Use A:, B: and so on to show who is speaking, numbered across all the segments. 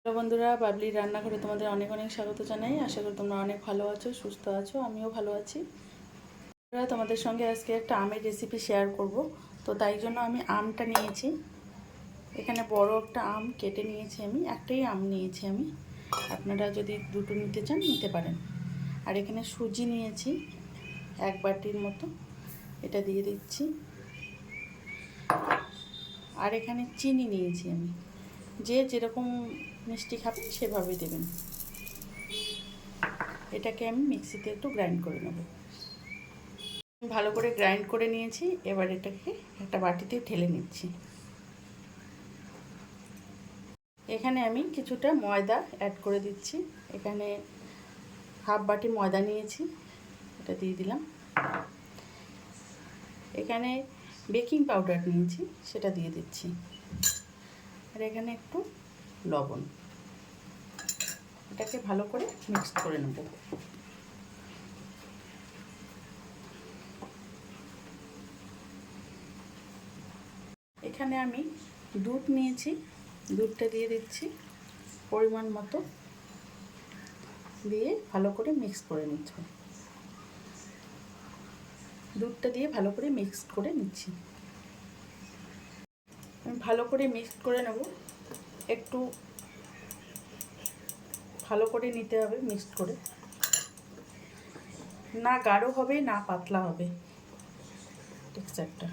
A: Hello বন্ধুরা, বাবলি রান্নাঘরে তোমাদের অনেক অনেক স্বাগত জানাই। আশা করি তোমরা অনেক ভালো আছো, সুস্থ আছো। আমিও ভালো আছি। তোমাদের সঙ্গে আজকে একটা আমের রেসিপি শেয়ার করব। তো তাই জন্য আমি আমটা নিয়েছি। এখানে বড় একটা আম কেটে নিয়েছি, আমি একটাই আম নিয়েছি আমি। আপনারা যদি দুটো নিতে চান নিতে পারেন। আর এখানে সুজি নিয়েছি 1 বাটির মতো, এটা দিয়ে দিচ্ছি। আর এখানে চিনি নিয়েছি আমি, যে যেরকম মিষ্টি খাবেন সেভাবে দেবেন। এটাকে আমি মিক্সিতে একটু গ্রাইন্ড করে নেব। ভালো করে গ্রাইন্ড করে নিয়েছি। এবার এটাকে একটা বাটিতে ঢেলে নিচ্ছি। এখানে আমি কিছুটা ময়দা অ্যাড করে দিচ্ছি। এখানে হাফ বাটি ময়দা নিয়েছি, এটা দিয়ে দিলাম। এখানে বেকিং পাউডার নিয়েছি, সেটা দিয়ে দিচ্ছি। আর এখানে একটু লবণ। এটাকে ভালো করে মিক্স করে নেব। এখানে আমি দুধ নিয়েছি, দুধটা দিয়ে দিচ্ছি পরিমাণ মতো, দিয়ে ভালো করে মিক্স করে নিচ্ছি। দুধটা দিয়ে ভালো করে মিক্স করে নিচ্ছি। আমি ভালো করে মিক্স করে নেব। একটু ভালো করে নিতে হবে, মিক্স করে। না গাঢ় হবে না পাতলা হবে টেক্সচারটা।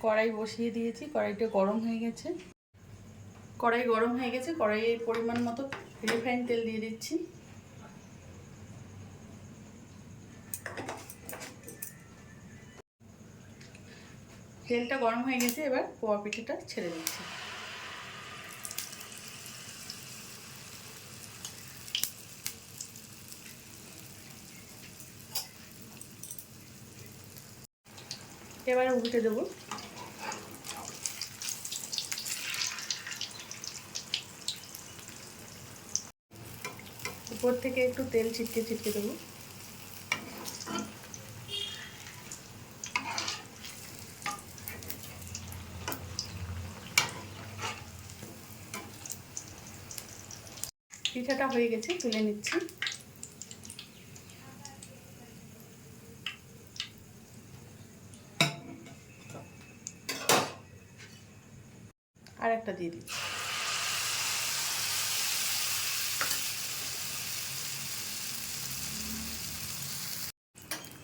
A: কড়াই বসিয়ে দিয়েছি, কড়াইটা গরম হয়ে গেছে। কড়াইয়ে পরিমাণ মতো রিফাইন তেল দিয়ে দিচ্ছি। তেলটা গরম হয়ে গেছে, এবার পোয়া পিঠাটা ছেড়ে দিচ্ছি। এবারে উল্টে দেবো। উপর থেকে একটু তেল ছিটকে ছিটকে দেবো। পিঠাটা হয়ে গেছে, তুলে নিচ্ছি। আর একটা দিয়ে দিচ্ছি।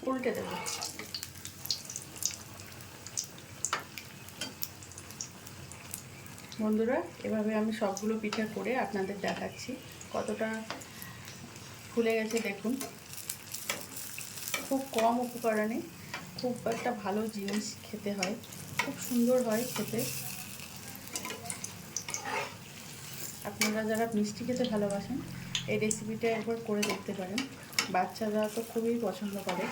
A: উল্টে দেবো। বন্ধুরা, এভাবে আমি সবগুলো পিঠা করে আপনাদের দেখাচ্ছি কতটা ফুলে গেছে। দেখুন, খুব কম উপকরণে খুব একটা ভালো জিনিস খেতে হয়, খুব সুন্দর হয় খেতে। আপনারা যারা মিষ্টি খেতে ভালোবাসেন এই রেসিপিটা একবার করে দেখতে পারেন। বাচ্চারা তো খুবই পছন্দ করে।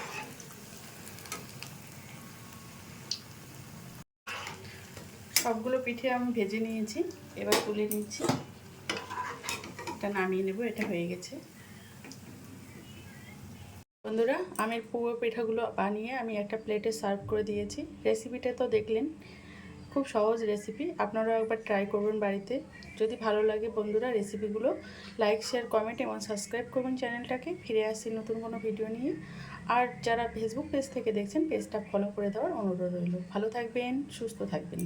A: সবগুলো পিঠে আমি ভেজে নিয়েছি, এবার তুলে নিচ্ছি। এটা নামিয়ে নেব, এটা হয়ে গেছে। বন্ধুরা, আমের পুরো পিঠাগুলো বানিয়ে আমি একটা প্লেটে সার্ভ করে দিয়েছি। রেসিপিটা তো দেখলেন, খুব সহজ রেসিপি। আপনারা একবার ট্রাই করবেন বাড়িতে। যদি ভালো লাগে বন্ধুরা রেসিপিগুলো, লাইক শেয়ার কমেন্ট এবং সাবস্ক্রাইব করবেন চ্যানেলটাকে। ফিরে আসছি নতুন কোনো ভিডিও নিয়ে। আর যারা ফেসবুক পেজ থেকে দেখছেন, পেজটা ফলো করে দেওয়ার অনুরোধ রইল। ভালো থাকবেন, সুস্থ থাকবেন।